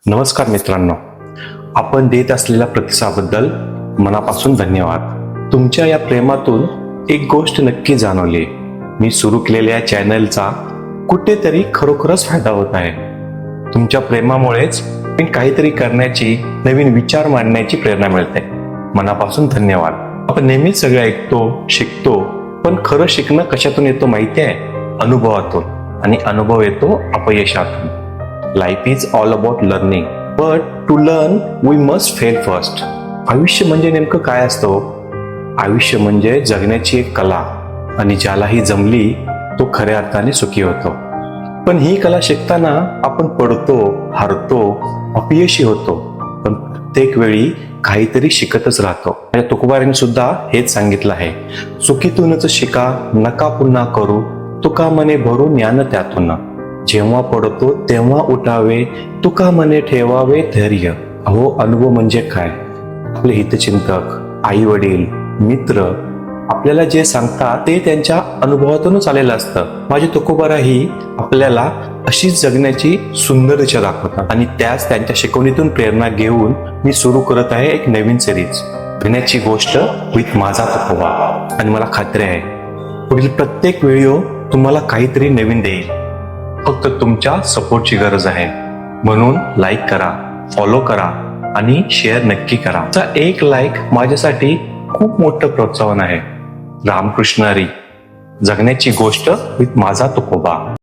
नमस्कार मित्रांनो, आपण देत असलेल्या प्रतिसादाबद्दल मनापासून धन्यवाद. तुमच्या या प्रेमातून एक गोष्ट नक्की जाणवली, मी सुरू केलेल्या या चॅनलचा कुठेतरी खरोखरच फायदा होत आहे. तुमच्या प्रेमामुळेच मी काहीतरी करण्याची, नवीन विचार मांडण्याची प्रेरणा मिळते. मनापासून धन्यवाद. आपण नेहमीच सगळं ऐकतो, शिकतो, पण खरं शिकणं कशातून येतो माहिती आहे? अनुभवातून. आणि अनुभव येतो अपयशातून. Life is all about learning, but to learn we must fail first. आयुष्य म्हणजे नेमकं काय असतं? आयुष्य म्हणजे जगण्याची एक कला, आणि ज्यालाही जमली तो खऱ्या अर्थाने सुखी होतो. पण ही कला शिकताना आपण पडतो, हारतो, अपयशी होतो, पण प्रत्येक वेळी काहीतरी शिकतच राहतो. तुकोबारांनी सुद्धा हेच सांगितलं आहे, चुकीतूनच शिका, नका पुन्हा करू, तुका मने भरून ज्ञान त्यातून. जेव्हा पडतो तेव्हा उठावे, तुका मने ठेवावे धैर्य. अहो, अनुभव म्हणजे काय? आपले हितचिंतक, आई वडील, मित्र आपल्याला जे सांगतात ते त्यांच्या अनुभवातूनच आलेलं असतं. माझे तुकोबाराही आपल्याला अशीच जगण्याची सुंदर दिशा दाखवतात, आणि त्याच त्यांच्या शिकवणीतून प्रेरणा घेऊन मी सुरू करत आहे एक नवीन सिरीज, जगण्याची गोष्ट विथ माझा तुकोबा. आणि मला खात्री आहे पुढील प्रत्येक व्हिडिओ तुम्हाला काहीतरी नवीन देईल. फक्त तुमच्या सपोर्टची गरज आहे. म्हणून लाईक करा, फॉलो करा आणि शेअर नक्की करा. एक लाईक माझ्यासाठी खूप मोठं प्रोत्साहन आहे. रामकृष्ण हरी. जगण्याची गोष्ट विथ माझा तुकोबा.